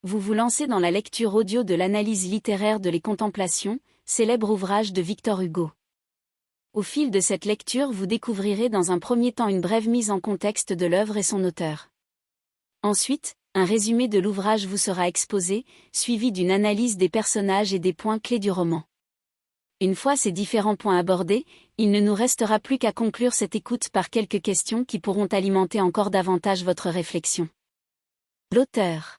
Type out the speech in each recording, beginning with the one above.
Vous vous lancez dans la lecture audio de l'analyse littéraire de Les Contemplations, célèbre ouvrage de Victor Hugo. Au fil de cette lecture, vous découvrirez dans un premier temps une brève mise en contexte de l'œuvre et son auteur. Ensuite, un résumé de l'ouvrage vous sera exposé, suivi d'une analyse des personnages et des points clés du roman. Une fois ces différents points abordés, il ne nous restera plus qu'à conclure cette écoute par quelques questions qui pourront alimenter encore davantage votre réflexion. L'auteur.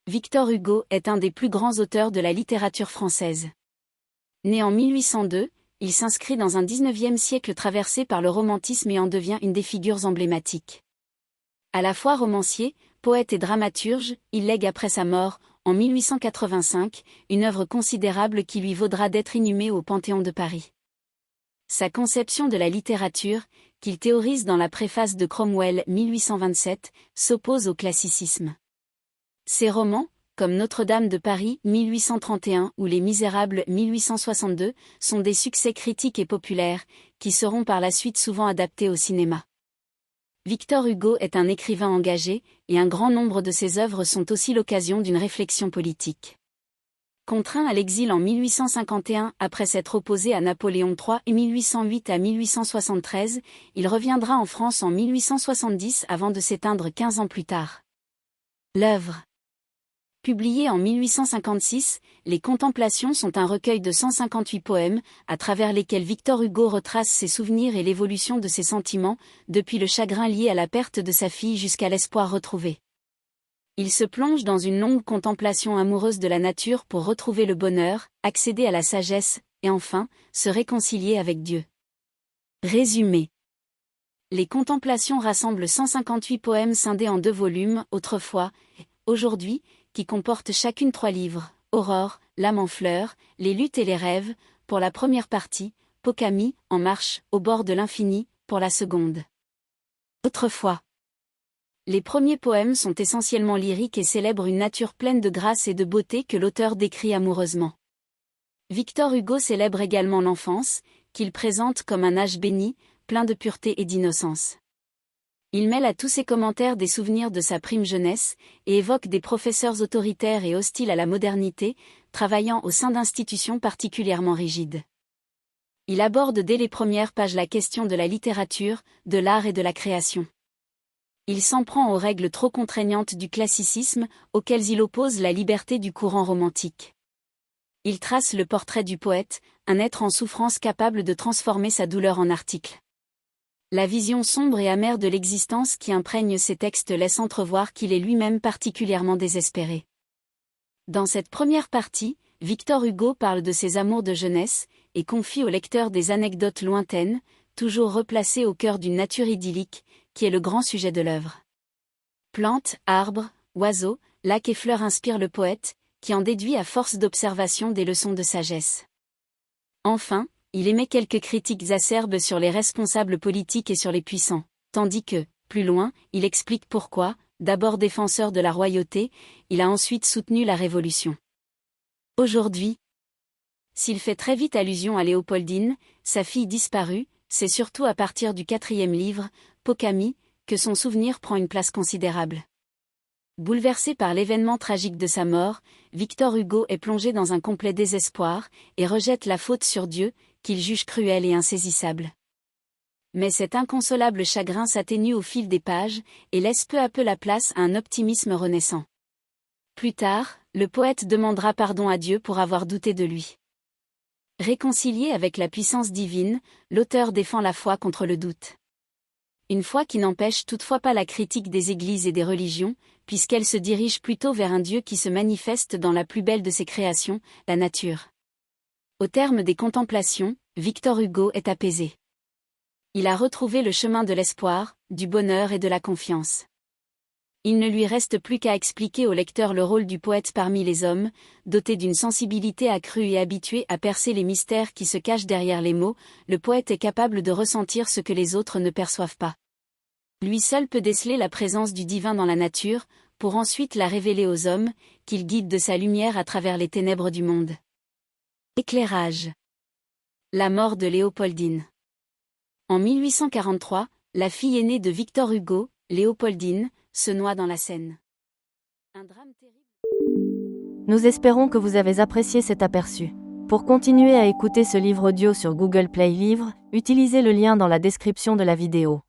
Victor Hugo est un des plus grands auteurs de la littérature française. Né en 1802, il s'inscrit dans un 19e siècle traversé par le romantisme et en devient une des figures emblématiques. À la fois romancier, poète et dramaturge, il lègue après sa mort, en 1885, une œuvre considérable qui lui vaudra d'être inhumé au Panthéon de Paris. Sa conception de la littérature, qu'il théorise dans la préface de Cromwell 1827, s'oppose au classicisme. Ses romans, comme Notre-Dame de Paris 1831 ou Les Misérables 1862, sont des succès critiques et populaires, qui seront par la suite souvent adaptés au cinéma. Victor Hugo est un écrivain engagé, et un grand nombre de ses œuvres sont aussi l'occasion d'une réflexion politique. Contraint à l'exil en 1851 après s'être opposé à Napoléon III et 1808 à 1873, il reviendra en France en 1870 avant de s'éteindre 15 ans plus tard. L'œuvre. Publié en 1856, Les Contemplations sont un recueil de 158 poèmes, à travers lesquels Victor Hugo retrace ses souvenirs et l'évolution de ses sentiments, depuis le chagrin lié à la perte de sa fille jusqu'à l'espoir retrouvé. Il se plonge dans une longue contemplation amoureuse de la nature pour retrouver le bonheur, accéder à la sagesse, et enfin, se réconcilier avec Dieu. Résumé. Les Contemplations rassemblent 158 poèmes scindés en 2 volumes, autrefois, aujourd'hui, qui comportent chacune 3 livres, Aurore, L'âme en fleurs, Les luttes et les rêves, pour la première partie, Pokami, En marche, au bord de l'infini, pour la seconde. Autrefois. Les premiers poèmes sont essentiellement lyriques et célèbrent une nature pleine de grâce et de beauté que l'auteur décrit amoureusement. Victor Hugo célèbre également l'enfance, qu'il présente comme un âge béni, plein de pureté et d'innocence. Il mêle à tous ses commentaires des souvenirs de sa prime jeunesse, et évoque des professeurs autoritaires et hostiles à la modernité, travaillant au sein d'institutions particulièrement rigides. Il aborde dès les premières pages la question de la littérature, de l'art et de la création. Il s'en prend aux règles trop contraignantes du classicisme, auxquelles il oppose la liberté du courant romantique. Il trace le portrait du poète, un être en souffrance capable de transformer sa douleur en article. La vision sombre et amère de l'existence qui imprègne ses textes laisse entrevoir qu'il est lui-même particulièrement désespéré. Dans cette première partie, Victor Hugo parle de ses amours de jeunesse, et confie au lecteur des anecdotes lointaines, toujours replacées au cœur d'une nature idyllique, qui est le grand sujet de l'œuvre. Plantes, arbres, oiseaux, lacs et fleurs inspirent le poète, qui en déduit à force d'observation des leçons de sagesse. Enfin, il émet quelques critiques acerbes sur les responsables politiques et sur les puissants, tandis que, plus loin, il explique pourquoi, d'abord défenseur de la royauté, il a ensuite soutenu la Révolution. Aujourd'hui, s'il fait très vite allusion à Léopoldine, sa fille disparue, c'est surtout à partir du 4e livre, Pokami, que son souvenir prend une place considérable. Bouleversé par l'événement tragique de sa mort, Victor Hugo est plongé dans un complet désespoir, et rejette la faute sur Dieu, qu'il juge cruel et insaisissable. Mais cet inconsolable chagrin s'atténue au fil des pages, et laisse peu à peu la place à un optimisme renaissant. Plus tard, le poète demandera pardon à Dieu pour avoir douté de lui. Réconcilié avec la puissance divine, l'auteur défend la foi contre le doute. Une foi qui n'empêche toutefois pas la critique des églises et des religions, puisqu'elle se dirige plutôt vers un Dieu qui se manifeste dans la plus belle de ses créations, la nature. Au terme des contemplations, Victor Hugo est apaisé. Il a retrouvé le chemin de l'espoir, du bonheur et de la confiance. Il ne lui reste plus qu'à expliquer au lecteur le rôle du poète parmi les hommes, doté d'une sensibilité accrue et habitué à percer les mystères qui se cachent derrière les mots. Le poète est capable de ressentir ce que les autres ne perçoivent pas. Lui seul peut déceler la présence du divin dans la nature, pour ensuite la révéler aux hommes, qu'il guide de sa lumière à travers les ténèbres du monde. Éclairage. La mort de Léopoldine. En 1843, la fille aînée de Victor Hugo, Léopoldine, se noie dans la Seine. Un drame terrible. Nous espérons que vous avez apprécié cet aperçu. Pour continuer à écouter ce livre audio sur Google Play Livres, utilisez le lien dans la description de la vidéo.